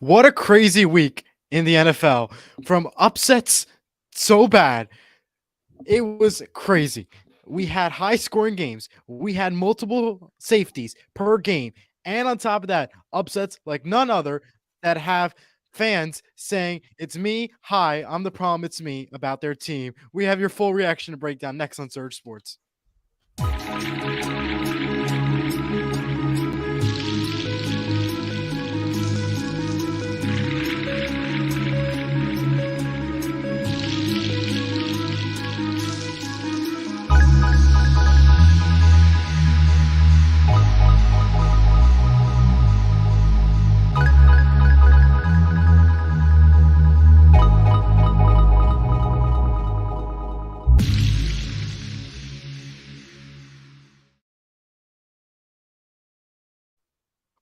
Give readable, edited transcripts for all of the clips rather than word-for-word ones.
What a crazy week in the NFL. From upsets so bad, it was crazy. We had high scoring games. We had multiple safeties per game. And on top of that, upsets like none other that have fans saying, "It's me. Hi, I'm the problem. It's me," about their team. We have your full reaction to breakdown next on Surge Sports.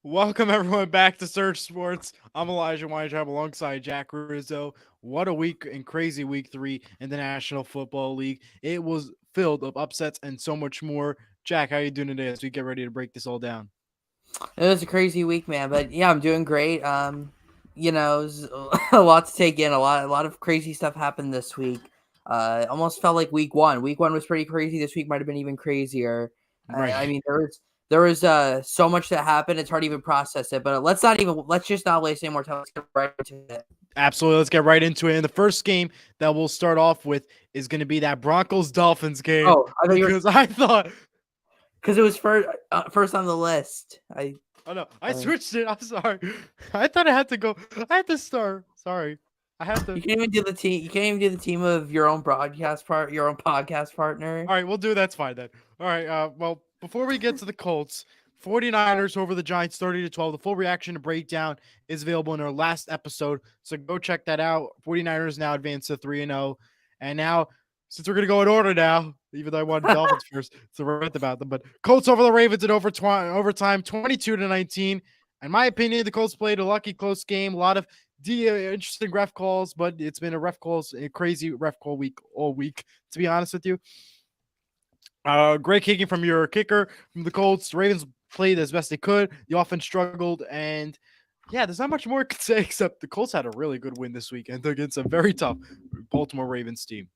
Welcome everyone back to Surge Sports. I'm Elijah Weintraub alongside Jack Rizzo. What a week and crazy week 3 in the National Football League. It was filled of upsets and so much more. Jack, how you doing today as we get ready to break this all down? It was a crazy week, man, but yeah, I'm doing great. It was a lot to take in. A lot of crazy stuff happened this week. Almost felt like week one. Week one was pretty crazy. This week might have been even crazier. Right. I mean, there was so much that happened. It's hard to even process it. But let's just not waste any more time. Let's get right into it. Absolutely. Let's get right into it. And the first game that we'll start off with is going to be that Broncos-Dolphins game. Oh, I thought because it was first on the list. I switched it. I'm sorry. I thought I had to go. I had to start. Sorry. I have to. You can't even do the team. You can't even do the team of your own your own podcast partner. All right, we'll do that's fine then. All right. Well, before we get to the Colts, 49ers over the Giants 30-12. The full reaction to breakdown is available in our last episode. So go check that out. 49ers now advanced to 3-0. And now, since we're gonna go in order now, even though I wanted Dolphins first, so we're right about them. But Colts over the Ravens in overtime, 22-19. In my opinion, the Colts played a lucky close game. A lot of interesting ref calls, but it's been a crazy ref call week all week, to be honest with you. Great kicking from your kicker from the Colts. The Ravens played as best they could. The offense struggled, and yeah, there's not much more I could say except the Colts had a really good win this weekend against a very tough Baltimore Ravens team.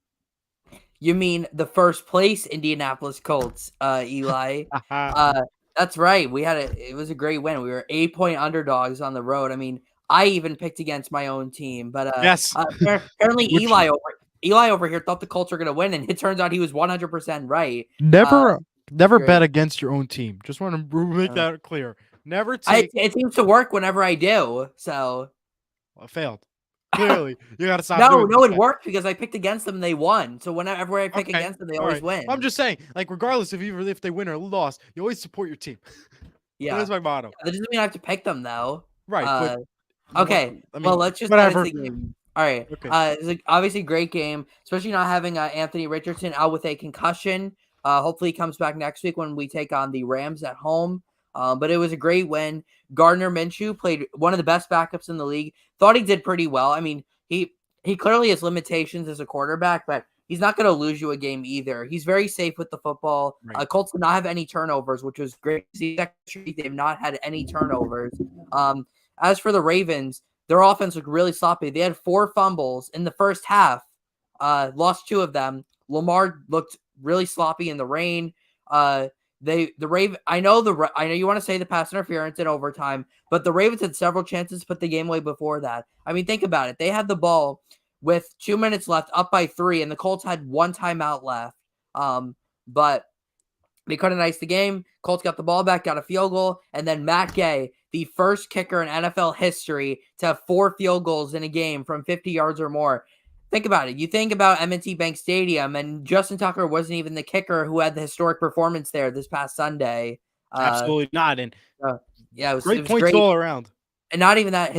You mean the first place Indianapolis Colts, Eli? That's right. It was a great win. We were 8-point underdogs on the road. I mean, I even picked against my own team, but yes. Apparently Eli over here thought the Colts were going to win, and it turns out he was 100% right. Never bet against your own team. Just want to make that clear. Never take. It seems to work whenever I do. So I failed. Clearly, you got to stop. No, it worked because I picked against them. They won. So whenever I pick against them, they always win. I'm just saying, like, regardless if they win or lose, you always support your team. Yeah, that's my motto. That doesn't mean I have to pick them though. Right. Okay. Well, let's just get into the game. All right. Okay. It's obviously a great game, especially not having Anthony Richardson out with a concussion. Hopefully, he comes back next week when we take on the Rams at home. But it was a great win. Gardner Minshew played one of the best backups in the league. Thought he did pretty well. I mean, he clearly has limitations as a quarterback, but he's not going to lose you a game either. He's very safe with the football. Right. Colts did not have any turnovers, which was great. They've not had any turnovers. As for the Ravens, their offense looked really sloppy. They had 4 fumbles in the first half, lost 2 of them. Lamar looked really sloppy in the rain. I know you want to say the pass interference in overtime, but the Ravens had several chances to put the game away before that. I mean, think about it. They had the ball with 2 minutes left, up by 3, and the Colts had 1 timeout left. But they couldn't ice the game. Colts got the ball back, got a field goal, and then Matt Gay, the first kicker in NFL history to have 4 field goals in a game from 50 yards or more. Think about it. You think about M&T Bank Stadium, and Justin Tucker wasn't even the kicker who had the historic performance there this past Sunday. Absolutely not. And it was great points all around. And not even that,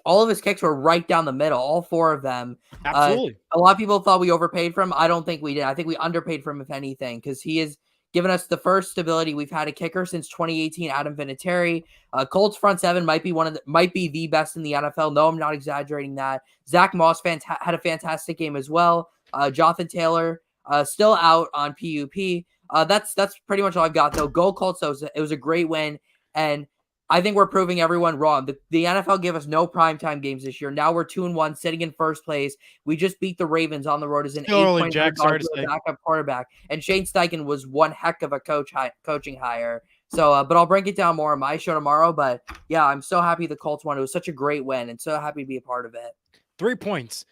all of his kicks were right down the middle, all 4 of them. Absolutely. A lot of people thought we overpaid for him. I don't think we did. I think we underpaid for him, if anything, because he is given us the first stability we've had a kicker since 2018, Adam Vinatieri. Colts front 7 might be the best in the NFL. No, I'm not exaggerating that. Zach Moss had a fantastic game as well. Jonathan Taylor still out on PUP. That's pretty much all I've got though. Go Colts! It was a great win, and I think we're proving everyone wrong. The NFL gave us no primetime games this year. Now we're 2-1, sitting in first place. We just beat the Ravens on the road as an Still early, 8-point Jack. underdog Sorry to to a say. backup quarterback. And Shane Steichen was one heck of a coaching hire. So, but I'll break it down more on my show tomorrow. But yeah, I'm so happy the Colts won. It was such a great win, and so happy to be a part of it. 3 points.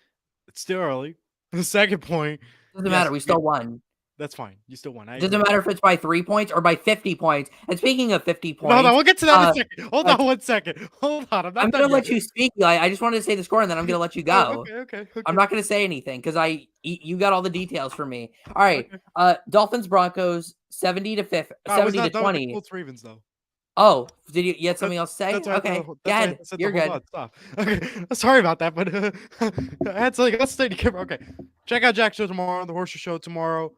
It's still early. The second point. Doesn't matter. We still won. That's fine. You still won. Doesn't matter if it's by 3 points or by 50 points. And speaking of 50 points, Hold on, we'll get to that in a second. Hold on 1 second. Hold on, I'm going to let you speak. I just wanted to say the score, and then I'm going to let you go. Okay. I'm not going to say anything because you got all the details for me. All right. Dolphins Broncos 70-50, 70-20. Colts Ravens though. Oh, did you had something else to say? That's okay, go ahead. You're good. Stop. Okay, sorry about that, but I had something else to say to camera. Okay, check out Jack's show tomorrow, the Horseshoe show tomorrow,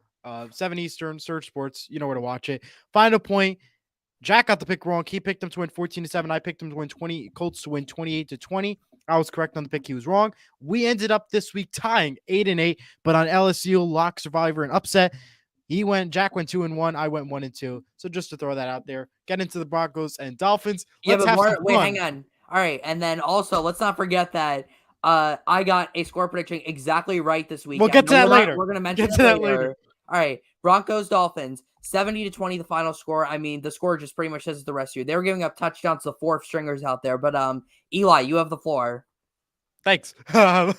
7 Eastern, Surge Sports. You know where to watch it. Final point. Jack got the pick wrong. He picked them to win 14-7. I picked them to win Colts to win 28-20. I was correct on the pick. He was wrong. We ended up this week tying 8-8, but on LSU, lock, survivor, and upset. Jack went 2-1. I went 1-2. So just to throw that out there, get into the Broncos and Dolphins. Let's have some wait, fun. hang on. All right. And then also, let's not forget that I got a score prediction exactly right this week. We'll get to that later. We're going to mention that later. All right. Broncos, Dolphins, 70-20, the final score. I mean, the score just pretty much says the rest of you. They were giving up touchdowns to the fourth stringers out there. But Eli, you have the floor. Thanks. The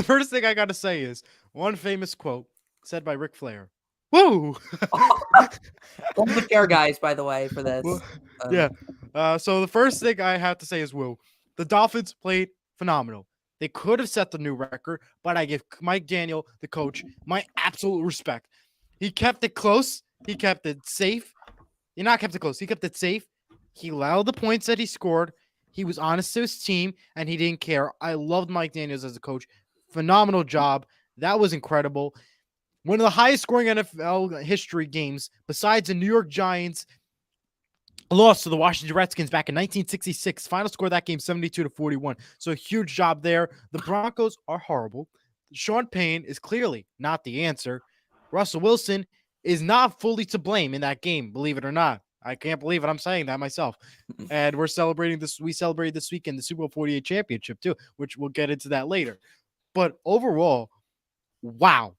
first thing I got to say is one famous quote said by Ric Flair. Woo! Hold the chair, guys, by the way, for this. So the first thing I have to say is woo. The Dolphins played phenomenal. They could have set the new record, but I give Mike Daniel, the coach, my absolute respect. He kept it close. He kept it safe. He not kept it close. He kept it safe. He allowed the points that he scored. He was honest to his team, and he didn't care. I loved Mike Daniels as a coach. Phenomenal job. That was incredible. One of the highest scoring NFL history games, besides the New York Giants loss to the Washington Redskins back in 1966. Final score of that game, 72-41. So a huge job there. The Broncos are horrible. Sean Payne is clearly not the answer. Russell Wilson is not fully to blame in that game, believe it or not. I can't believe it. I'm saying that myself. And we're celebrating this. We celebrated this weekend the Super Bowl 48 championship too, which we'll get into that later. But overall, wow.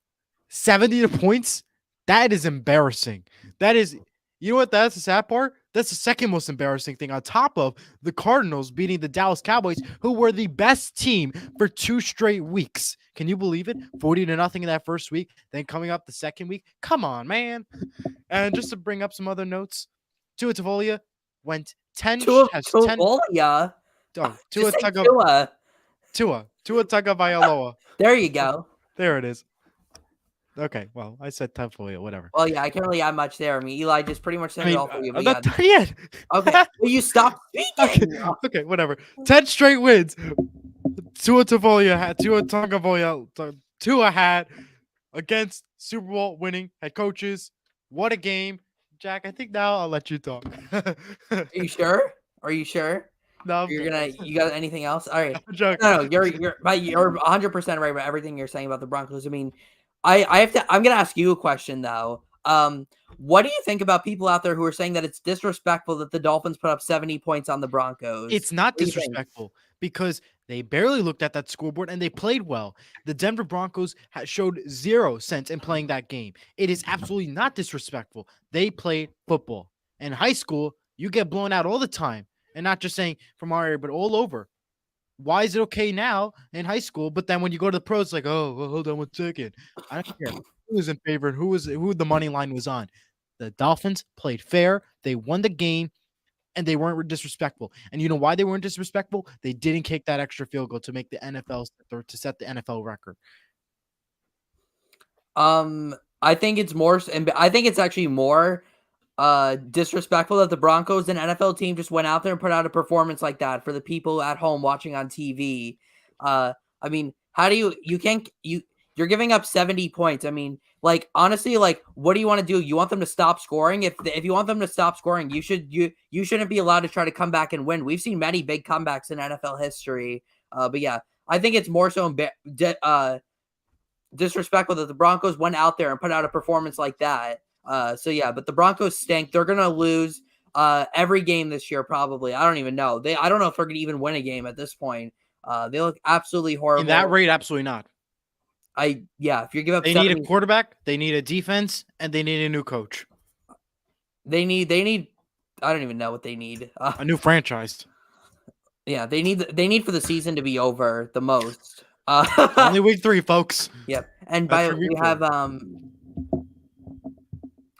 70 points? That is embarrassing. That is, you know what? That's the sad part. That's the second most embarrassing thing on top of the Cardinals beating the Dallas Cowboys, who were the best team for 2 straight weeks. Can you believe it? 40-0 in that first week. Then coming up the second week. Come on, man. And just to bring up some other notes, Tua Tagovailoa went 10. Tua Tagovailoa. There you go. There it is. Okay, well, I said Tagovailoa, whatever. Well, yeah, I can't really add much there. I mean, Eli just pretty much said it all for you. I'm not done yet. Okay, well, you stop speaking. Okay, whatever. 10 straight wins. Tua had against Super Bowl winning head coaches. What a game. Jack, I think now I'll let you talk. Are you sure? No, you got anything else? All right. No, you're 100% right about everything you're saying about the Broncos. I mean, I'm gonna ask you a question though. What do you think about people out there who are saying that it's disrespectful that the Dolphins put up 70 points on the Broncos? It's not disrespectful because they barely looked at that scoreboard and they played well. The Denver Broncos showed 0 sense in playing that game. It is absolutely not disrespectful. They played football. In high school, you get blown out all the time, and not just saying from our area, but all over. Why is it okay now in high school, but then when you go to the pros, it's like, oh, well, hold on 1 second. I don't care who was in favor and who the money line was on. The Dolphins played fair. They won the game, and they weren't disrespectful. And you know why they weren't disrespectful? They didn't kick that extra field goal to make the NFL or to set the NFL record. I think it's actually more disrespectful that the Broncos, an NFL team, just went out there and put out a performance like that for the people at home watching on TV. I mean, how do you're giving up 70 points. I mean, like, honestly, like, what do you want to do? You want them to stop scoring? If you want them to stop scoring, you shouldn't be allowed to try to come back and win. We've seen many big comebacks in NFL history. But yeah, I think it's more so disrespectful that the Broncos went out there and put out a performance like that. So yeah, but the Broncos stink. They're gonna lose. every game this year. Probably, I don't even know. I don't know if they're going to even win a game at this point. They look absolutely horrible. In that rate, absolutely not. If you give up, They need a quarterback, they need a defense, and they need a new coach. They need. I don't even know what they need. A new franchise. Yeah, they need for the season to be over the most. Only week 3, folks. Yep. And we have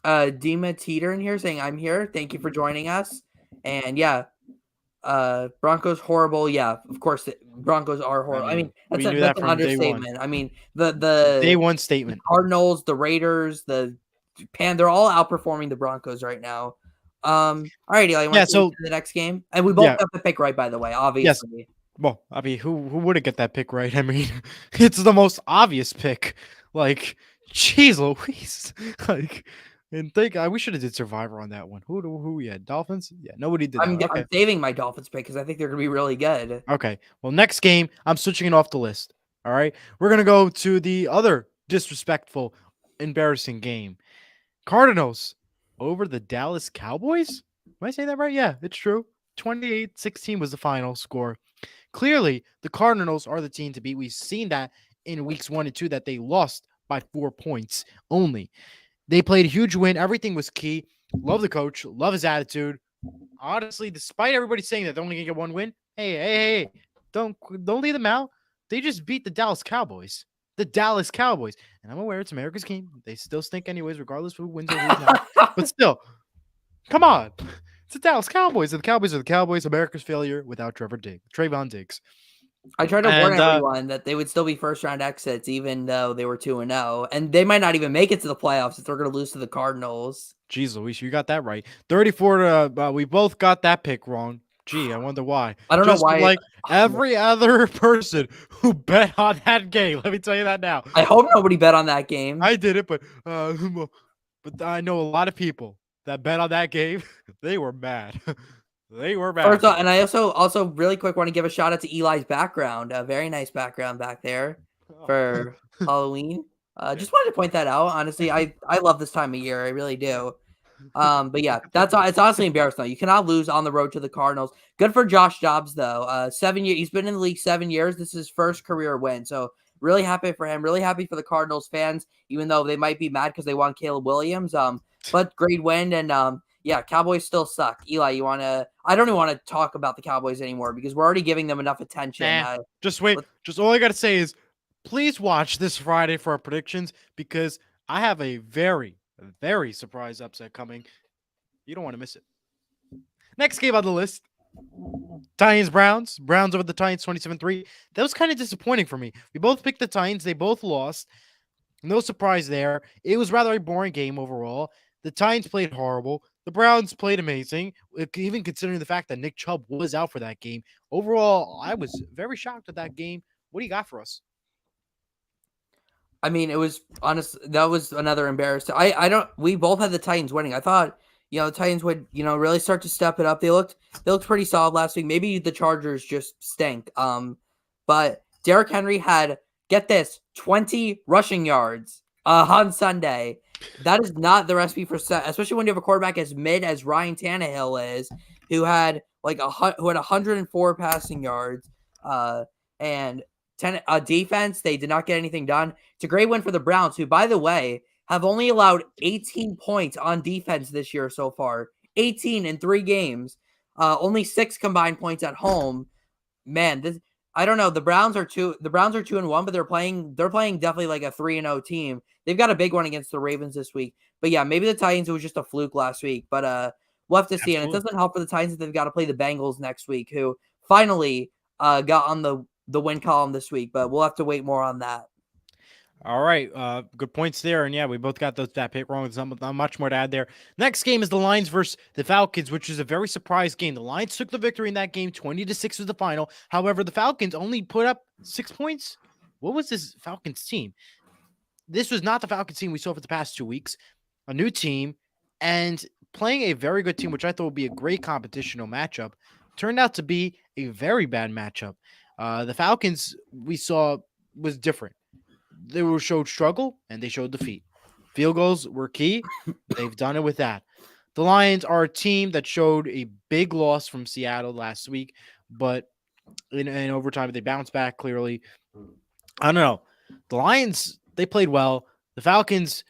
Dima Teeter in here saying, "I'm here. Thank you for joining us." And Broncos horrible. Yeah, of course Broncos are horrible. I mean that's an understatement. I mean the day one statement. The Cardinals, the Raiders, the they're all outperforming the Broncos right now. All right, Eli, you want to the next game? And we both got the pick right, by the way, obviously. Yes. Well, I mean, who wouldn't get that pick right? I mean, it's the most obvious pick. Like, jeez Louise. Like, and we should have did Survivor on that one. Who we had? Dolphins? Yeah, nobody did. I'm saving my Dolphins pick because I think they're gonna be really good. Okay. Well, next game, I'm switching it off the list. All right, we're gonna go to the other disrespectful, embarrassing game. Cardinals over the Dallas Cowboys. Am I saying that right? Yeah, it's true. 28-16 was the final score. Clearly, the Cardinals are the team to beat. We've seen that in weeks 1 and 2 that they lost by 4 points only. They played a huge win. Everything was key. Love the coach. Love his attitude. Honestly, despite everybody saying that they're only going to get 1 win, hey, don't leave them out. They just beat the Dallas Cowboys. The Dallas Cowboys. And I'm aware it's America's game. They still stink anyways, regardless of who wins or who's not. But still, come on. It's the Dallas Cowboys. And the Cowboys are the Cowboys. America's failure without Trayvon Diggs. I tried to warn everyone that they would still be first-round exits, even though they were 2-0. And they might not even make it to the playoffs if they're going to lose to the Cardinals. Jeez, Luis, you got that right. 34 to we both got that pick wrong. Gee, I wonder why. I don't know why. Like every other person who bet on that game. Let me tell you that now. I hope nobody bet on that game. I did it, but I know a lot of people that bet on that game. They were mad. They were mad. First off, and I also really quick want to give a shout out to Eli's background. A very nice background back there for Halloween. Just wanted to point that out. Honestly, I love this time of year. I really do. But yeah, it's honestly embarrassing though. You cannot lose on the road to the Cardinals. Good for Josh Dobbs though. 7 years. He's been in the league 7 years. This is his first career win. So really happy for him. Really happy for the Cardinals fans, even though they might be mad because they want Caleb Williams. But great win and yeah, Cowboys still suck. Eli, I don't even want to talk about the Cowboys anymore because we're already giving them enough attention. Just wait. Just all I got to say is please watch this Friday for our predictions because I have a very, very surprise upset coming. You don't want to miss it. Next game on the list. Titans-Browns. Browns over the Titans 27-3. That was kind of disappointing for me. We both picked the Titans. They both lost. No surprise there. It was rather a boring game overall. The Titans played horrible. The Browns played amazing, even considering the fact that Nick Chubb was out for that game. Overall, I was very shocked at that game. What do you got for us? I mean, it was honest. That was another embarrassing. We both had the Titans winning. I thought, the Titans would, really start to step it up. They looked pretty solid last week. Maybe the Chargers just stink. But Derrick Henry had, get this, 20 rushing yards on Sunday. That is not the recipe for especially when you have a quarterback as mid as Ryan Tannehill is, who had 104 passing yards, and 10 defense. They did not get anything done. It's a great win for the Browns, who, by the way, have only allowed 18 points on defense this year so far. 18 in 3 games. Only 6 combined points at home. Man, I don't know. The Browns are 2-1, but they're playing definitely like a 3-0 team. They've got a big one against the Ravens this week. But yeah, maybe the Titans, it was just a fluke last week. But we'll have to see. And it doesn't help for the Titans that they've got to play the Bengals next week, who finally got on the win column this week. But we'll have to wait more on that. All right. Good points there. And yeah, we both got that pick wrong. There's not much more to add there. Next game is the Lions versus the Falcons, which is a very surprise game. The Lions took the victory in that game. 20-6 was the final. However, the Falcons only put up 6 points. What was this Falcons team? This was not the Falcons team we saw for the past 2 weeks. A new team and playing a very good team, which I thought would be a great competitional matchup, turned out to be a very bad matchup. The Falcons we saw was different. They showed struggle and they showed defeat. Field goals were key. They've done it with that. the Lions are a team that showed a big loss from Seattle last week, but in overtime they bounced back clearly. I don't know. The Lions, they played well. The Falcons,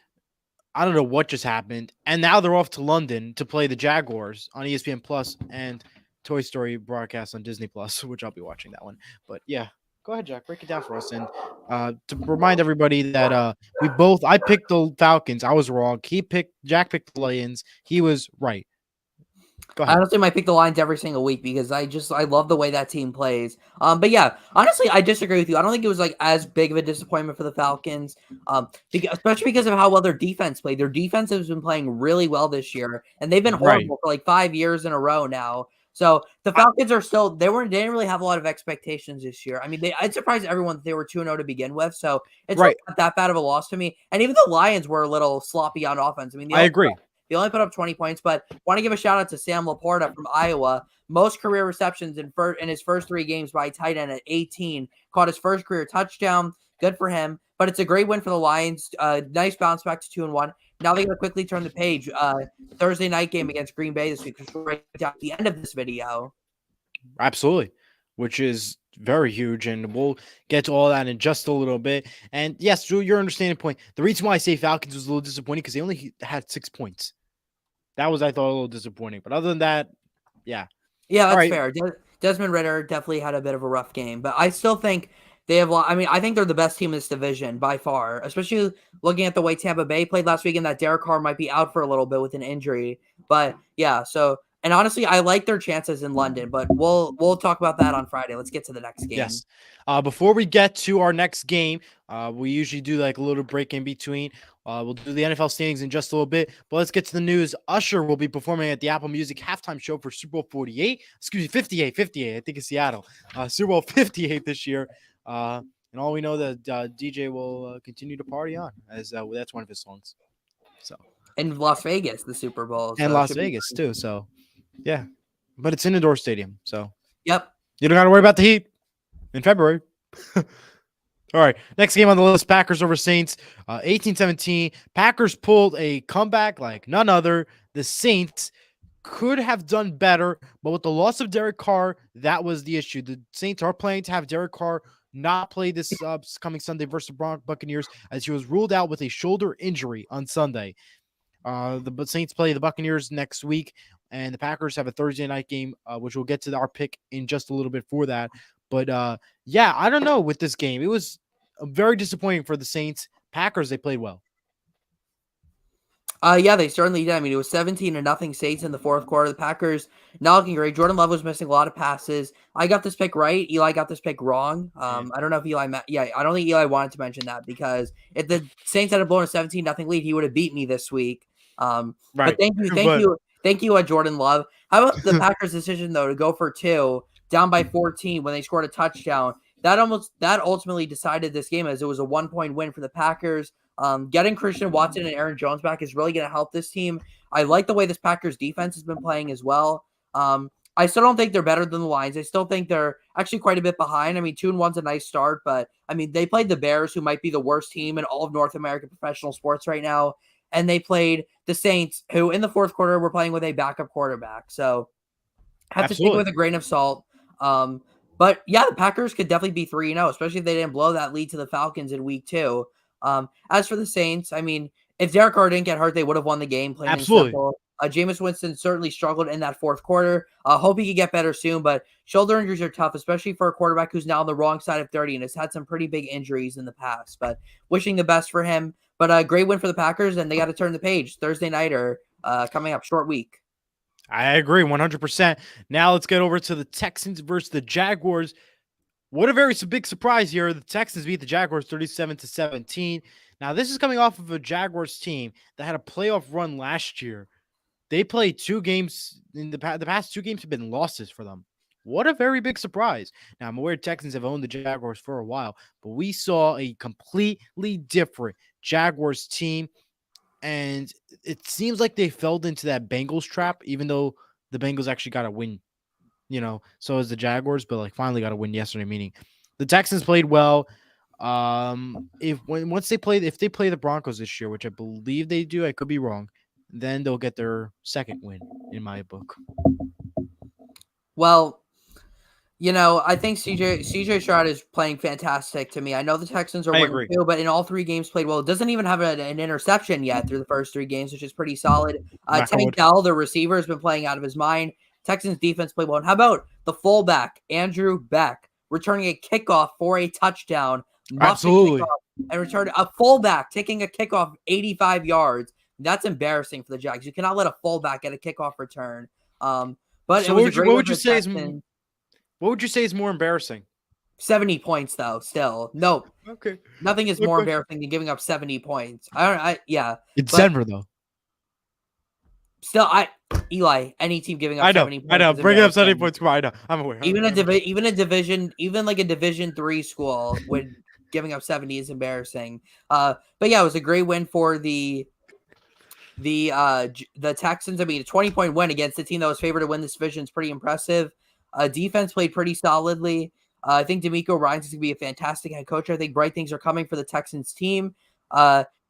I don't know what just happened. And now they're off to London to play the Jaguars on ESPN Plus and Toy Story broadcast on Disney Plus, which I'll be watching that one. But yeah, go ahead, Jack. Break it down for us. And to remind everybody that I picked the Falcons. I was wrong. Jack picked the Lions. He was right. Go I ahead. honestly might pick the Lions every single week because I love the way that team plays. But yeah, honestly, I disagree with you. I don't think it was like as big of a disappointment for the Falcons. Especially because of how well their defense played. Their defense has been playing really well this year, and they've been Right. horrible for like 5 years in a row now. So the Falcons are still they didn't really have a lot of expectations this year. I mean, I'd surprise everyone that they were 2-0 to begin with. So it's Right. not that bad of a loss to me. And even the Lions were a little sloppy on offense. I mean, I agree. they only put up 20 points, but want to give a shout out to Sam Laporta from Iowa. Most career receptions in his first 3 games by tight end at 18. Caught his first career touchdown. Good for him. But it's a great win for the Lions. Nice bounce back to 2-1. Now they got to quickly turn the page. Thursday night game against Green Bay this week, which we'll right at the end of this video. Absolutely, which is very huge, and we'll get to all that in just a little bit. And yes, Drew, your understanding point. The reason why I say Falcons was a little disappointing because they only had 6 points. That was, I thought, a little disappointing. But other than that, yeah. Yeah, All that's right. fair. Desmond Ritter definitely had a bit of a rough game, but I still think they have. I mean, I think they're the best team in this division by far, especially looking at the way Tampa Bay played last week and that Derek Carr might be out for a little bit with an injury. But yeah, so and honestly, I like their chances in London, but we'll talk about that on Friday. Let's get to the next game. Yes. Before we get to our next game, we usually do like a little break in between. We'll do the NFL standings in just a little bit, but let's get to the news. Usher will be performing at the Apple Music halftime show for Super Bowl 48. Excuse me, 58. I think it's Seattle. Super Bowl 58 this year. And all we know that DJ will continue to party on, as that's one of his songs. So In Las Vegas, the Super Bowl, and so Las Vegas too. So yeah, but it's an indoor stadium, so Yep. you don't got to worry about the heat in February. All right, next game on the list, Packers over Saints, 18-17. Packers pulled a comeback like none other. The Saints could have done better, but with the loss of Derek Carr, that was the issue. The Saints are planning to have Derek Carr not play this coming Sunday versus the Buccaneers, as he was ruled out with a shoulder injury on Sunday. The Saints play the Buccaneers next week, and the Packers have a Thursday night game, which we'll get to our pick in just a little bit for that. But yeah, I don't know with this game. It was very disappointing for the Saints. Packers, they played well. Yeah, they certainly did. I mean, it was 17-0 Saints in the fourth quarter. The Packers not looking great. Jordan Love was missing a lot of passes. I got this pick right. Eli got this pick wrong. I don't know if Eli. I don't think Eli wanted to mention that because if the Saints had blown a 17-0 lead, he would have beat me this week. Right. But thank you, Jordan Love. How about the Packers' decision though to go for 2 down by 14 when they scored a touchdown? That ultimately decided this game as it was a 1-point win for the Packers. Getting Christian Watson and Aaron Jones back is really going to help this team. I like the way this Packers defense has been playing as well. I still don't think they're better than the Lions. I still think they're actually quite a bit behind. I mean, 2-1's a nice start, but I mean, they played the Bears, who might be the worst team in all of North American professional sports right now. And they played the Saints, who in the fourth quarter were playing with a backup quarterback. So have to take it with a grain of salt. But yeah, the Packers could definitely be 3-0, especially if they didn't blow that lead to the Falcons in week 2. As for the Saints, I mean, if Derek Carr didn't get hurt, they would have won the game. Plain Absolutely. and simple. Jameis Winston certainly struggled in that fourth quarter. Hope he could get better soon, but shoulder injuries are tough, especially for a quarterback who's now on the wrong side of 30 and has had some pretty big injuries in the past. But wishing the best for him. But a great win for the Packers, and they got to turn the page. Thursday nighter coming up, short week. I agree 100%. Now let's get over to the Texans versus the Jaguars. What a very big surprise here. The Texans beat the Jaguars 37-17. Now, this is coming off of a Jaguars team that had a playoff run last year. They played 2 games in the past 2 games have been losses for them. What a very big surprise. Now, I'm aware Texans have owned the Jaguars for a while, but we saw a completely different Jaguars team, and it seems like they fell into that Bengals trap, even though the Bengals actually got a win. So as the Jaguars, but like finally got a win yesterday, meaning the Texans played well. If they play the Broncos this year, which I believe they do, I could be wrong. then they'll get their second win in my book. Well, I think CJ Stroud is playing fantastic to me. I know the Texans are I winning agree. too, but in all 3 games played well. It doesn't even have an interception yet through the first 3 games, which is pretty solid. Knock on Tank wood. Dell, the receiver, has been playing out of his mind. Texans defense played well. And how about the fullback, Andrew Beck, returning a kickoff for a touchdown, muffed the Absolutely. kickoff, and returned a fullback taking a kickoff 85 yards. That's embarrassing for the Jags. You cannot let a fullback get a kickoff return. But So it was a great what win would for you the say is Texans. what would you say is more embarrassing? 70 points though, still. No. Okay. Nothing is Good more question. embarrassing than giving up 70 points. Yeah. It's But Denver though. still, Eli, any team giving up I know. 70 points I know. is Bring it up 70 embarrassing. points. Come on, I know. I'm aware. Even like a Division 3 school would giving up 70 is embarrassing. But yeah, it was a great win for the Texans. I mean, a 20-point win against the team that was favored to win this division is pretty impressive. Defense played pretty solidly. I think D'Amico Ryans is going to be a fantastic head coach. I think bright things are coming for the Texans team.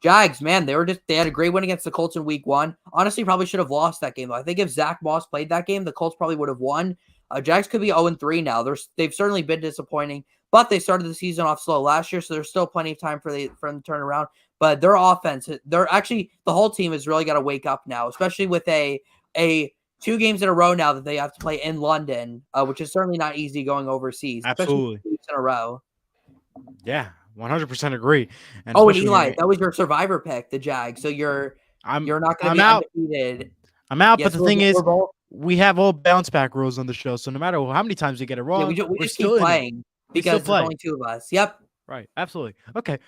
Jags, man, they had a great win against the Colts in week 1. Honestly, probably should have lost that game, though. I think if Zach Moss played that game, the Colts probably would have won. Jags could be 0-3 now. They've certainly been disappointing, but they started the season off slow last year, so there's still plenty of time for them to turn around. But their offense, the whole team has really got to wake up now, especially with a 2 games in a row now that they have to play in London, which is certainly not easy going overseas, Absolutely. especially 2 weeks in a row. Yeah, 100% agree. And Eli, that was your survivor pick, the Jags. So you're not going to be undefeated. I'm out, but the thing is, we have all bounce back rules on the show, so no matter how many times we get it wrong, we we're just still keep playing because there's only 2 of us. Yep. Right, absolutely. Okay,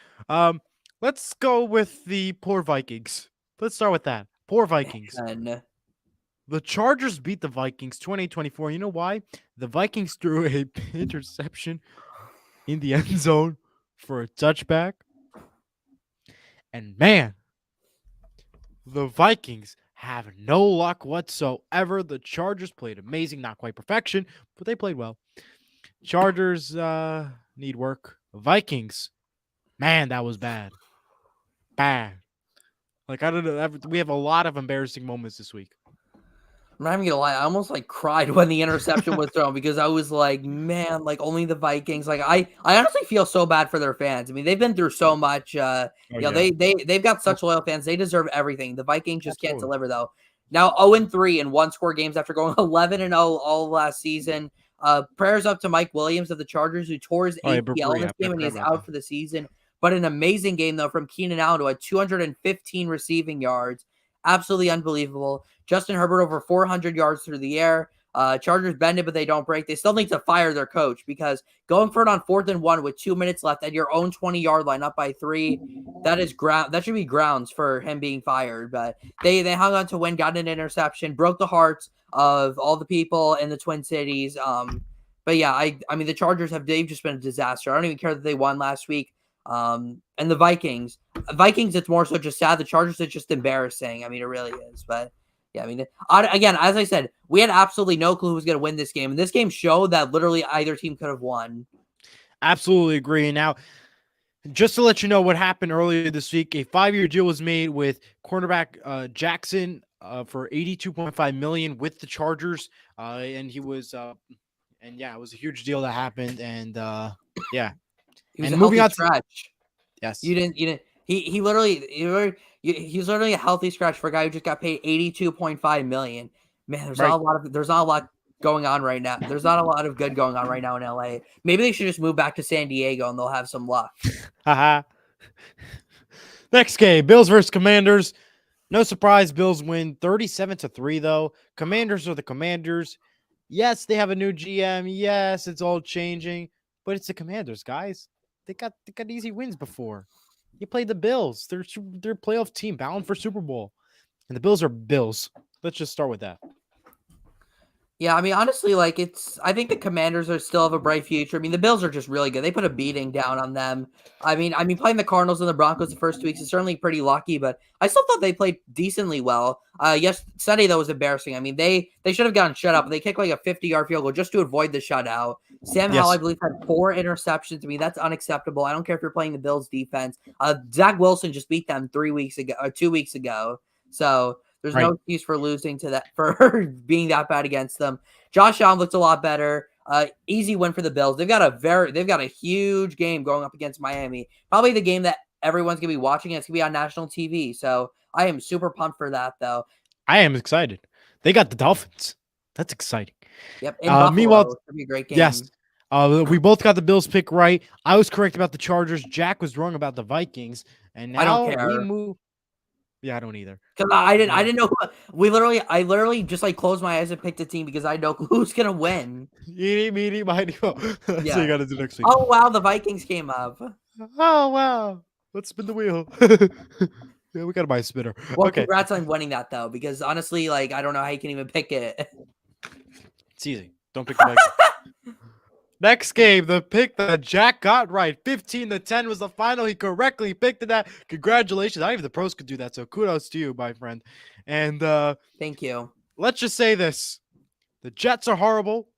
let's go with the poor Vikings. Let's start with that. Poor Vikings. And the Chargers beat the Vikings 28-24. You know why? The Vikings threw a interception in the end zone for a touchback. And man, the Vikings have no luck whatsoever. The Chargers played amazing, not quite perfection, but they played well. Chargers need work. Vikings, man, that was bad. Bad. Like, I don't know. We have a lot of embarrassing moments this week. I'm not even gonna lie, I almost cried when the interception was thrown because I was like, man, only the Vikings. I honestly feel so bad for their fans. I mean, they've been through so much. They've got such loyal fans. They deserve everything. The Vikings just can't deliver though. Now 0-3 in 1-score games after going 11-0 all last season. Prayers up to Mike Williams of the Chargers, who tore his ACL in this game and he's out for the season. But an amazing game though from Keenan Allen, who had 215 receiving yards. Absolutely unbelievable. Justin Herbert over 400 yards through the air. Chargers bend it, but they don't break. They still need to fire their coach because going for it on 4th and 1 with 2 minutes left at your own 20-yard line up by 3, that should be grounds for him being fired. But they hung on to win, got an interception, broke the hearts of all the people in the Twin Cities. But yeah, I mean the Chargers they've just been a disaster. I don't even care that they won last week. And the Vikings, it's more so just sad. The Chargers, it's just embarrassing. I mean, it really is. But yeah, I mean, again, as I said, we had absolutely no clue who was going to win this game. And this game showed that literally either team could have won. Absolutely agree. Now, just to let you know what happened earlier this week, a 5-year deal was made with cornerback Jackson for $82.5 million with the Chargers. And he was, and yeah, it was a huge deal that happened. And yeah. He was moving on scratch. Yes. You didn't. He's literally a healthy scratch for a guy who just got paid $82.5 million. Man, there's not a lot going on right now. There's not a lot of good going on right now in LA. Maybe they should just move back to San Diego and they'll have some luck. Haha. Next game, Bills versus Commanders. No surprise, Bills win 37-3 though. Commanders are the Commanders. Yes, they have a new GM. Yes, it's all changing, but it's the Commanders, guys. They got easy wins before. You played the Bills. They're a playoff team bound for Super Bowl. And the Bills are Bills. Let's just start with that. Yeah, I mean, honestly, I think the Commanders are still have a bright future. I mean, the Bills are just really good. They put a beating down on them. I mean, playing the Cardinals and the Broncos the first 2 weeks is certainly pretty lucky, but I still thought they played decently well. Yes, Sunday, that was embarrassing. I mean, they should have gotten shut out, but they kicked a 50-yard field goal just to avoid the shutout. Sam Howell, I believe, had 4 interceptions. I mean, that's unacceptable. I don't care if you're playing the Bills defense. Zach Wilson just beat them 2 weeks ago. So There's Right. no excuse for losing to that for being that bad against them. Josh Allen looked a lot better. Easy win for the Bills. They've got a huge game going up against Miami. Probably the game that everyone's gonna be watching. It's gonna be on national TV. So I am super pumped for that, though. I am excited. They got the Dolphins. That's exciting. Yep, in Buffalo, Meanwhile, it's gonna be a great yes. game. We both got the Bills pick right. I was correct about the Chargers. Jack was wrong about the Vikings. And I don't now we care. move. Yeah, I don't either. Because I Yeah. didn't know. I literally just like closed my eyes and picked a team because I know who's gonna win. Eeny, meeny, miny, mo. That's Yeah. what you got to do next week. Oh wow, the Vikings came up. Oh, wow. Let's spin the wheel. Yeah, we got to buy a spinner. Well, Okay. congrats on winning that though, because honestly, like I don't know how you can even pick it. It's easy. Don't pick the Vikings. Next game, the pick that Jack got right. 15-10 was the final. He correctly picked that. Congratulations. Not even the pros could do that. So kudos to you, my friend. And Thank you. let's just say this. The Jets are horrible,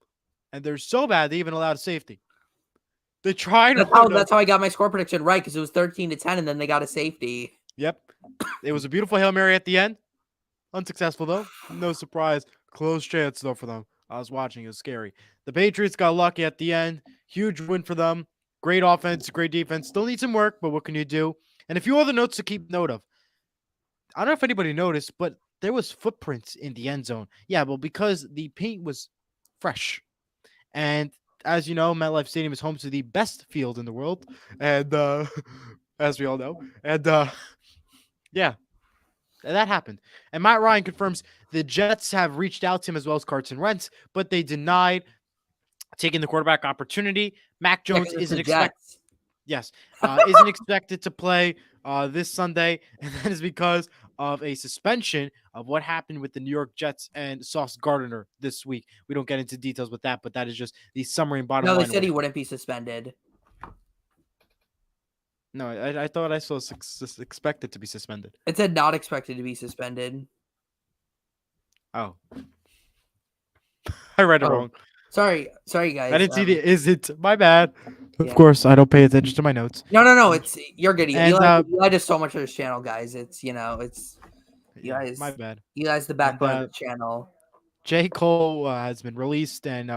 and they're so bad they even allowed safety. They tried. That's how I got my score prediction right, because it was 13-10, and then they got a safety. Yep. It was a beautiful Hail Mary at the end. Unsuccessful, though. No surprise. Close chance, though, for them. I was watching. It was scary. The Patriots got lucky at the end. Huge win for them. Great offense, great defense. Still need some work, but what can you do? And a few other notes to keep note of. I don't know if anybody noticed, but there was footprints in the end zone. Yeah, well, because the paint was fresh. And as you know, MetLife Stadium is home to the best field in the world. And as we all know. And yeah, that happened. And Matt Ryan confirms the Jets have reached out to him as well as Carson Wentz, but they denied taking the quarterback opportunity. Mac Jones isn't expected. Yes, isn't expected to play this Sunday, and that is because of a suspension of what happened with the New York Jets and Sauce Gardner this week. We don't get into details with that, but that is just the summary and bottom line. No, they said he wouldn't be suspended. No, I thought I saw expected to be suspended. It said not expected to be suspended. Oh. I read it wrong. Sorry, guys. I didn't see the is it. My bad. Yeah. Of course, I don't pay attention to my notes. No. It's you're good. And, Eli does so much for this channel, guys. It's Eli's my bad. Eli's the backbone of the channel. J. Cole has been released, and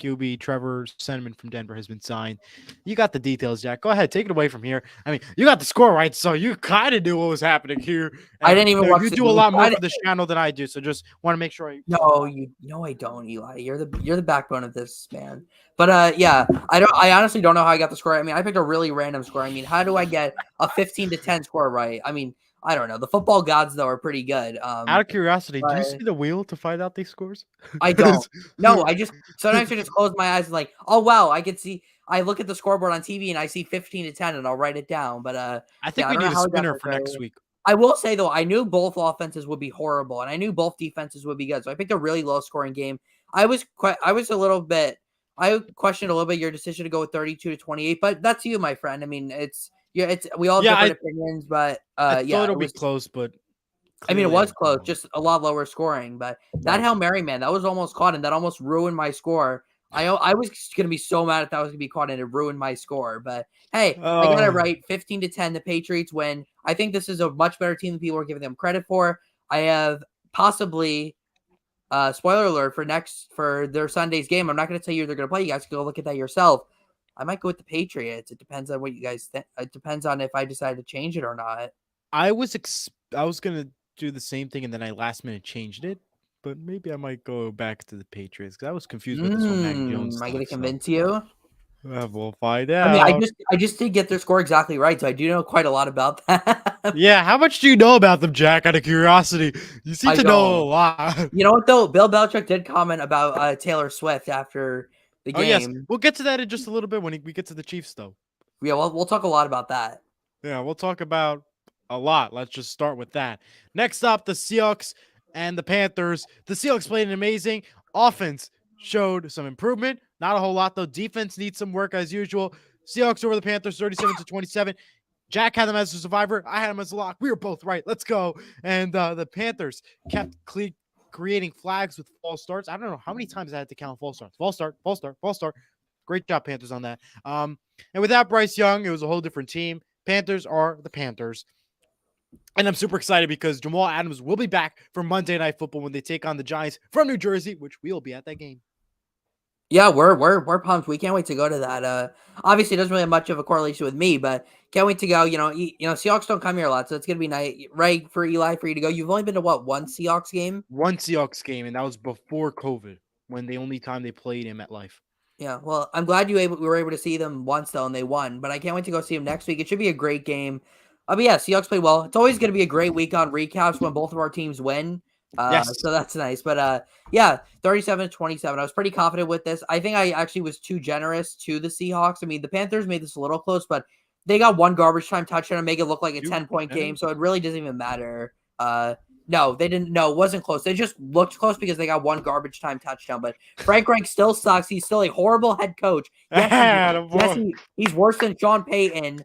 QB Trevor Senman from Denver has been signed. You got the details, Jack. Go ahead, take it away from here. I mean, you got the score right, so you kind of knew what was happening here. I didn't even watch. You do a lot more for this channel than I do, so just want to make sure. No, I don't, Eli. You're the backbone of this, man. But yeah, I honestly don't know how I got the score. I mean, I picked a really random score. I mean, how do I get a 15-10 score right? I mean, I don't know. The football gods, though, are pretty good. Out of curiosity, do you see the wheel to find out these scores? I don't. No, sometimes I just close my eyes and like, oh wow, I can see. I look at the scoreboard on TV and I see 15-10 and I'll write it down. But I think we need a spinner for next week. I will say though, I knew both offenses would be horrible and I knew both defenses would be good, so I picked a really low scoring game. I questioned a little bit your decision to go with 32-28, but that's you, my friend. I mean, we all have different opinions, but I thought it'll be close, but I mean, it was close, just a lot lower scoring. But that Hail Mary, man, that was almost caught, and that almost ruined my score. I was gonna be so mad if that was gonna be caught, and it ruined my score. But hey, I got it right, 15-10. The Patriots win. I think this is a much better team than people are giving them credit for. I have possibly. Spoiler alert for their Sunday's game. I'm not going to tell you who they're going to play. You guys can go look at that yourself. I might go with the Patriots. It depends on what you guys think. It depends on if I decide to change it or not. I was going to do the same thing, and then I last minute changed it. But maybe I might go back to the Patriots because I was confused with this whole Mac Jones. Am I going to convince you? We'll find out. I mean, I just did get their score exactly right, so I do know quite a lot about that. Yeah, how much do you know about them, Jack? Out of curiosity, you seem to know a lot. You know what though? Bill Belichick did comment about Taylor Swift after the game. Oh yes, we'll get to that in just a little bit when we get to the Chiefs, though. Yeah, we'll talk a lot about that. Yeah, we'll talk about a lot. Let's just start with that. Next up, the Seahawks and the Panthers. The Seahawks played an amazing offense. Showed some improvement. Not a whole lot, though. Defense needs some work as usual. Seahawks over the Panthers 37-27. Jack had them as a survivor. I had them as a lock. We were both right. Let's go. And the Panthers kept creating flags with false starts. I don't know how many times I had to count false starts. False start, false start, false start. Great job, Panthers, on that. And without Bryce Young, it was a whole different team. Panthers are the Panthers. And I'm super excited because Jamal Adams will be back for Monday Night Football when they take on the Giants from New Jersey, which we'll be at that game. Yeah, we're pumped. We can't wait to go to that. Obviously, it doesn't really have much of a correlation with me, but can't wait to go. Seahawks don't come here a lot, so it's gonna be nice, right, for Eli for you to go. You've only been to what, one Seahawks game? One Seahawks game, and that was before COVID, when the only time they played in MetLife. Yeah, well, I'm glad we were able to see them once though, and they won. But I can't wait to go see them next week. It should be a great game. But yeah, Seahawks played well. It's always going to be a great week on recaps when both of our teams win. Yes. So that's nice. But yeah, 37-27. I was pretty confident with this. I think I actually was too generous to the Seahawks. I mean, the Panthers made this a little close, but they got one garbage time touchdown and make it look like a 10-point game. So it really doesn't even matter. No, they didn't. No, it wasn't close. They just looked close because they got one garbage time touchdown. But Frank Reich still sucks. He's still a horrible head coach. He's worse than Sean Payton.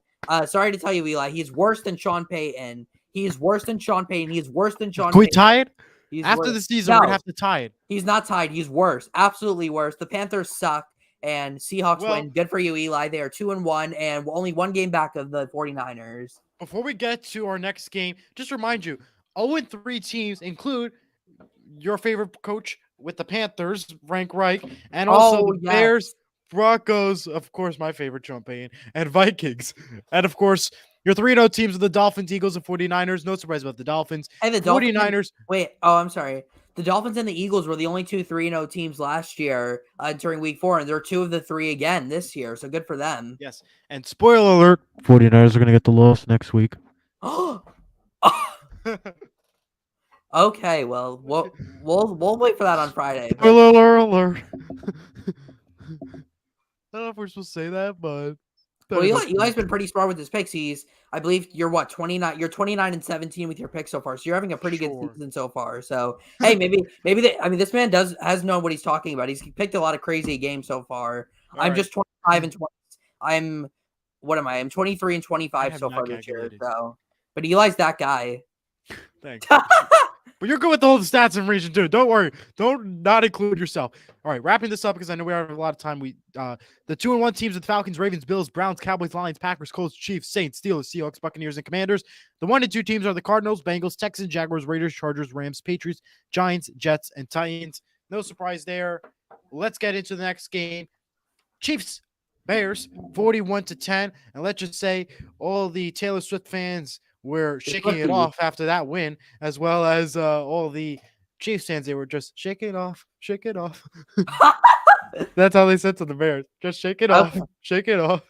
Sorry to tell you, Eli. He's worse than Sean Payton. He's worse than Sean Payton. He's worse than Sean Can we Payton. tie it? He's After worse. the season, we're going to have to tie it. He's not tied. He's worse. Absolutely worse. The Panthers suck. And Seahawks win. Good for you, Eli. They are 2-1 and only one game back of the 49ers. Before we get to our next game, just remind you, 0-3 teams include your favorite coach with the Panthers, Frank Reich, and also the Bears, Broncos, of course, my favorite, Sean Payton, and Vikings. And of course, your 3-0 teams are the Dolphins, Eagles, and 49ers. No surprise about the Dolphins. And the 49ers. I'm sorry. The Dolphins and the Eagles were the only two 3-0 teams last year during week 4, and they're 2 of the 3 again this year. So good for them. Yes. And spoiler alert, 49ers are going to get the loss next week. Okay, well, we'll wait for that on Friday. Spoiler alert. I don't know if we're supposed to say that, but Eli's been pretty smart with his picks. I believe you're 29. You're 29-17 with your picks so far. So you're having a pretty good season so far. So hey, maybe this man has known what he's talking about. He's picked a lot of crazy games so far. I'm just 25 and 20. What am I? I'm 23 and 25 so far this year. So, but Eli's that guy. Thanks. But you're good with all the stats and region too. Don't worry. Don't not include yourself. All right, wrapping this up because I know we have a lot of time. The 2-1 teams with Falcons, Ravens, Bills, Browns, Cowboys, Lions, Packers, Colts, Chiefs, Saints, Steelers, Seahawks, Buccaneers, and Commanders. The 1-2 teams are the Cardinals, Bengals, Texans, Jaguars, Raiders, Chargers, Rams, Patriots, Giants, Jets, and Titans. No surprise there. Let's get into the next game. Chiefs, Bears, 41-10, and let's just say all the Taylor Swift fans were shaking it off after that win, as well as all the Chiefs fans. They were just shake it off, shake it off. That's how they said to the Bears. Just shake it off, shake it off.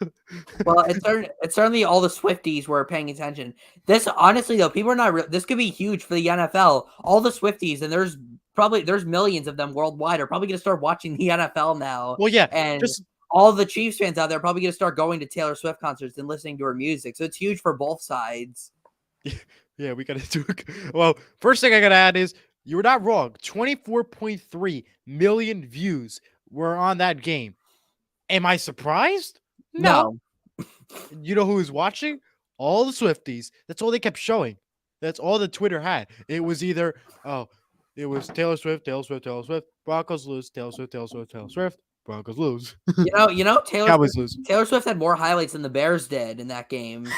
Well, it's certainly all the Swifties were paying attention. This, honestly, though, people are not. This could be huge for the NFL. All the Swifties, and there's millions of them worldwide, are probably going to start watching the NFL now. Well, yeah, and all the Chiefs fans out there are probably going to start going to Taylor Swift concerts and listening to her music. So it's huge for both sides. Yeah, we got to do it. Well, first thing I got to add is you were not wrong. 24.3 million views were on that game. Am I surprised? No. You know who was watching? All the Swifties. That's all they kept showing. That's all the Twitter had. It was either, it was Taylor Swift, Taylor Swift, Taylor Swift, Broncos lose, Taylor Swift, Taylor Swift, Taylor Swift, Broncos lose. Taylor Swift had more highlights than the Bears did in that game.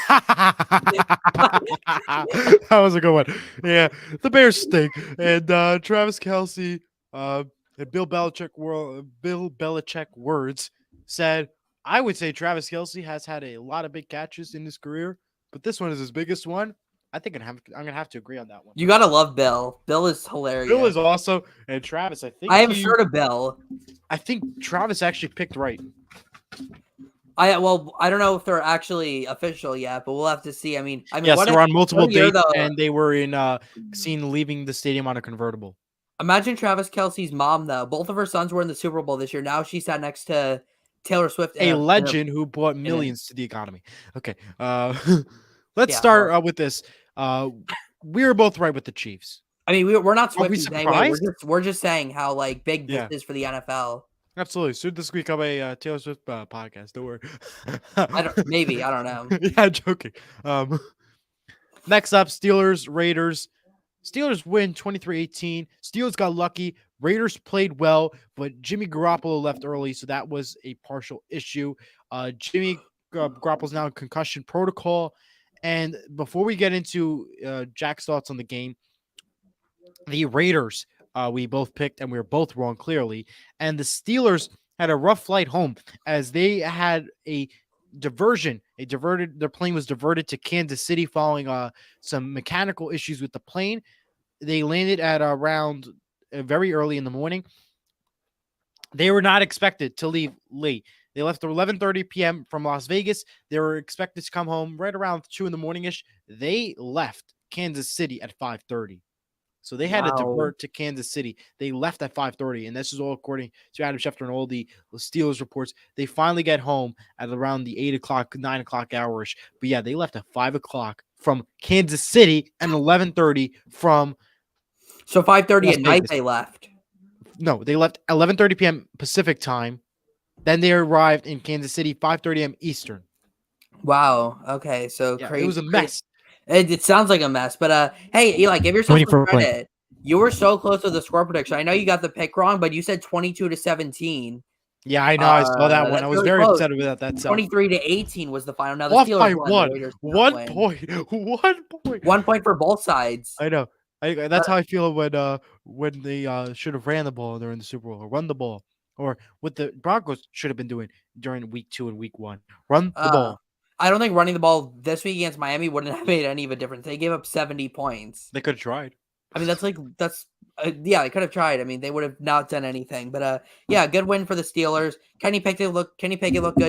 That was a good one. Yeah, the Bears stink. And Travis Kelce, and Bill Belichick words said, I would say Travis Kelce has had a lot of big catches in his career, but this one is his biggest one. I think I'm gonna have to agree on that one. You gotta love Bill. Bill is hilarious. Bill is awesome, and Travis. I have heard of Bill. I think Travis actually picked right. I don't know if they're actually official yet, but we'll have to see. I mean, yes, they were on multiple dates, and they were seen leaving the stadium on a convertible. Imagine Travis Kelce's mom, though. Both of her sons were in the Super Bowl this year. Now she sat next to Taylor Swift, a legend who brought millions to the economy. Okay, let's start with this. We were both right with the Chiefs. I mean, we're not Swifties anyway. We're just saying how big this is for the NFL. Absolutely. Soon this week on a Taylor Swift podcast. Don't worry. I don't know. Yeah, joking. Next up, Steelers, Raiders. Steelers win 23-18. Steelers got lucky. Raiders played well, but Jimmy Garoppolo left early, so that was a partial issue. Jimmy Garoppolo's now in concussion protocol, And before we get into Jack's thoughts on the game, the Raiders we both picked and we were both wrong clearly, and the Steelers had a rough flight home as they had a diversion. Their plane was diverted to Kansas City following some mechanical issues with the plane. They landed at around very early in the morning. They were not expected to leave late. They left at 11:30 p.m. from Las Vegas. They were expected to come home right around 2 in the morning ish. They left Kansas City at 5:30. So they had to Wow. divert to Kansas City. They left at 5:30, and this is all according to Adam Schefter and all the Steelers reports. They finally get home at around the 8 o'clock, 9 o'clock hourish. But yeah, they left at 5 o'clock from Kansas City and 11:30 from So 5:30 Las at night Vegas. they left. No, they left 11:30 p.m. Pacific time. Then they arrived in Kansas City 5:30 a.m. Eastern. Wow. Okay. So Yeah, it was crazy. a mess. It sounds like a mess, but hey, Eli, give yourself Waiting some for a plane. credit. You were so close to the score prediction. I know you got the pick wrong, but you said 22-17. Yeah, I know. I saw that one. I That's was really very close. upset about that. 23-18 was the final. Now the Off by Steelers won. The one. Raiders did not 1 win. point. 1 point. 1 point for both sides. I know. That's But how I feel when they should have ran the ball during the Super Bowl or run the ball, or what the Broncos should have been doing during week 2 and week 1. Run the ball. I don't think running the ball this week against Miami wouldn't have made any of a difference. They gave up 70 points. They could have tried. I mean, yeah, they could have tried. I mean, they would have not done anything. But yeah, good win for the Steelers. Kenny Pickett looked good.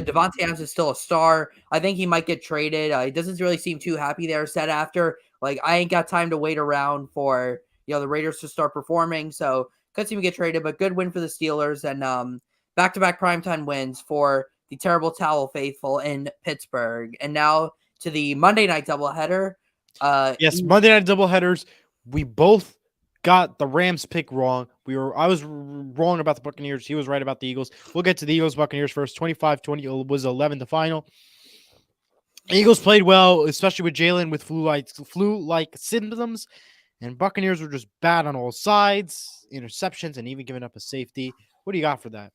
Devontae Adams is still a star. I think he might get traded. He doesn't really seem too happy there. Said after, like, I ain't got time to wait around for the Raiders to start performing. So could see him get traded. But good win for the Steelers and back-to-back primetime wins for the terrible towel faithful in Pittsburgh. And now to the Monday night doubleheader. Yes, Monday night doubleheaders. We both got the Rams pick wrong. I was wrong about the Buccaneers. He was right about the Eagles. We'll get to the Eagles Buccaneers first. 25-20 was 11 the final. Eagles played well, especially with Jalen with flu-like symptoms. And Buccaneers were just bad on all sides, interceptions, and even giving up a safety. What do you got for that?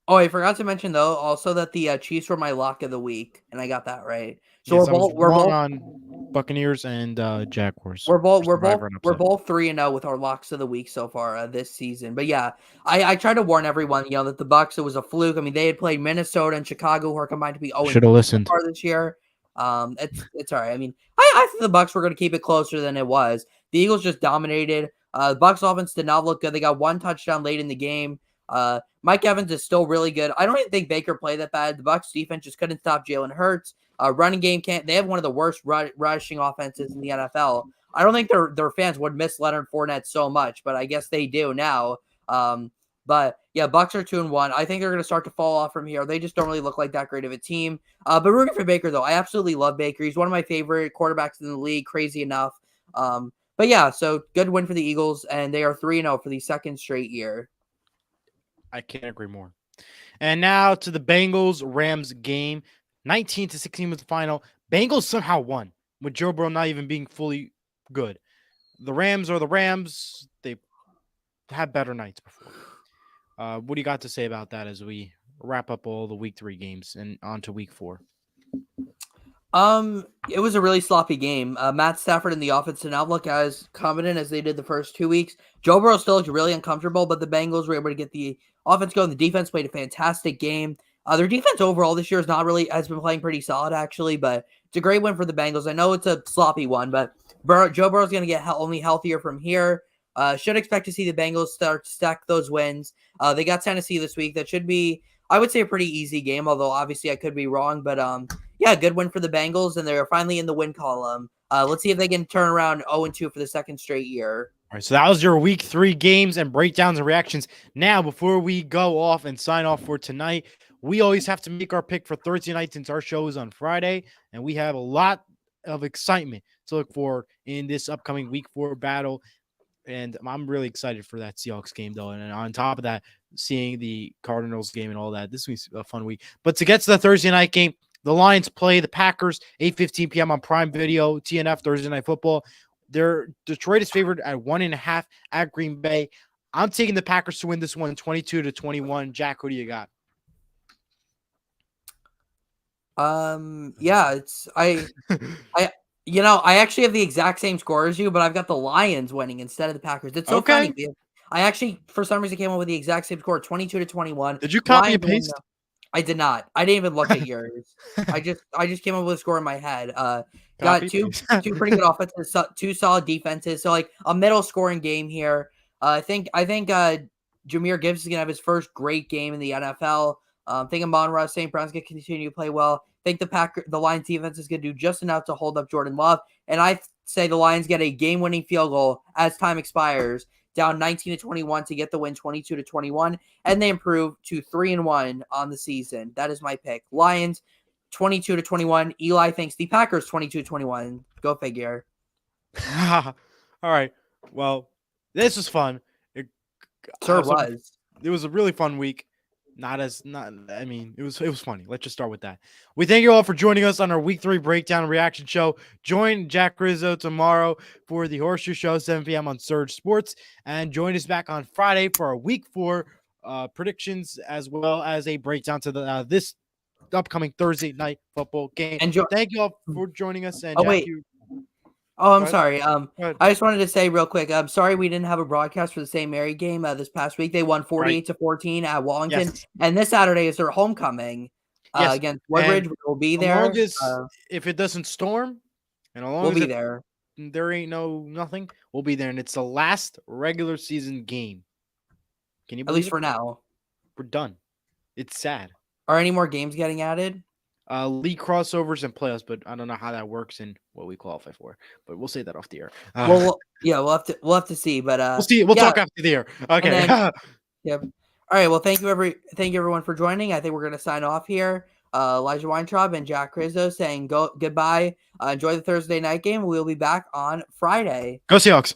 Oh, I forgot to mention though also that the Chiefs were my lock of the week, and I got that right. So Yes, we're wrong both on Buccaneers and Jaguars. we're both Survivor and upset. 3-0 with our locks of the week so far this season. But yeah, I tried to warn everyone, that the Bucs, it was a fluke. I mean, they had played Minnesota and Chicago, who are combined to be 0 Should have listened. so far this year. It's all right. I mean, I think the Bucs were going to keep it closer than it was. The Eagles just dominated. The Bucs offense did not look good. They got one touchdown late in the game. Mike Evans is still really good. I don't even think Baker played that bad. The Bucs defense just couldn't stop Jalen Hurts. Running game can't. They have one of the worst rushing offenses in the NFL. I don't think their fans would miss Leonard Fournette so much, but I guess they do now. But yeah, Bucs are 2-1. I think they're going to start to fall off from here. They just don't really look like that great of a team. But rooting for Baker though, I absolutely love Baker. He's one of my favorite quarterbacks in the league. Crazy enough. But yeah, so good win for the Eagles, and they are 3-0 for the second straight year. I can't agree more. And now to the Bengals-Rams game. 19-16 was the final. Bengals somehow won with Joe Burrow not even being fully good. The Rams are the Rams. They had better nights before. What do you got to say about that as we wrap up all the week 3 games and on to week 4? It was a really sloppy game. Matt Stafford and the offense did not look as confident as they did the first 2 weeks. Joe Burrow still looked really uncomfortable, but the Bengals were able to get the offense going. The defense played a fantastic game. Their defense overall this year has been playing pretty solid actually, but it's a great win for the Bengals. I know it's a sloppy one, but Joe Burrow's going to get only healthier from here. Should expect to see the Bengals start to stack those wins. They got Tennessee this week. That should be, I would say, a pretty easy game, although obviously I could be wrong. But yeah, good win for the Bengals, and they're finally in the win column. Let's see if they can turn around 0-2 for the second straight year. All right, so that was your week 3 games and breakdowns and reactions. Now, before we go off and sign off for tonight, we always have to make our pick for Thursday night since our show is on Friday, and we have a lot of excitement to look for in this upcoming week 4 battle. And I'm really excited for that Seahawks game, though. And on top of that, seeing the Cardinals game and all that, this week's a fun week. But to get to the Thursday night game, the Lions play the Packers, 8:15 p.m. on Prime Video, TNF, Thursday Night Football. Detroit is favored at 1.5 at Green Bay. I'm taking the Packers to win this one 22-21. Jack, who do you got? Yeah, I actually have the exact same score as you, but I've got the Lions winning instead of the Packers. It's so Okay. funny. I actually, for some reason, came up with the exact same score, 22-21. Did you copy and Lions win. paste? I did not. I didn't even look at yours. I just came up with a score in my head. Got Copy two paste. two pretty good offenses, two solid defenses. So like a middle scoring game here. I think Jameer Gibbs is gonna have his first great game in the NFL. Think Amon-Ra St. Brown's gonna continue to play well. Think the Lions defense is gonna do just enough to hold up Jordan Love, and I say the Lions get a game-winning field goal as time expires, down 19-21 to get the win, 22-21, and they improve to 3-1 on the season. That is my pick. Lions 22-21. Eli thinks the Packers 22-21. Go figure. All right. Well, this was fun. It was a really fun week. It was funny. Let's just start with that. We thank you all for joining us on our week 3 breakdown reaction show. Join Jack Rizzo tomorrow for the Horseshoe Show, 7 p.m. on Surge Sports, and join us back on Friday for our week 4 predictions, as well as a breakdown to the this upcoming Thursday night football game. Thank you all for joining us. And Jack, I'm sorry. I just wanted to say real quick. I'm sorry we didn't have a broadcast for the St. Mary game this past week. They won 48-14 at Wallington, and this Saturday is their homecoming against Woodbridge. We'll be there. If it doesn't storm, and we'll be there. There ain't nothing. We'll be there, and it's the last regular season game. Can you believe at least for now? We're done. It's sad. Are any more games getting added? League crossovers and playoffs, but I don't know how that works and what we qualify for. But we'll say that off the air. We'll have to see. But we'll see. We'll talk after the air. Okay. Yep. All right. Well, thank you everyone for joining. I think we're gonna sign off here. Elijah Weintraub and Jack Rizzo saying goodbye. Enjoy the Thursday night game. We'll be back on Friday. Go Seahawks.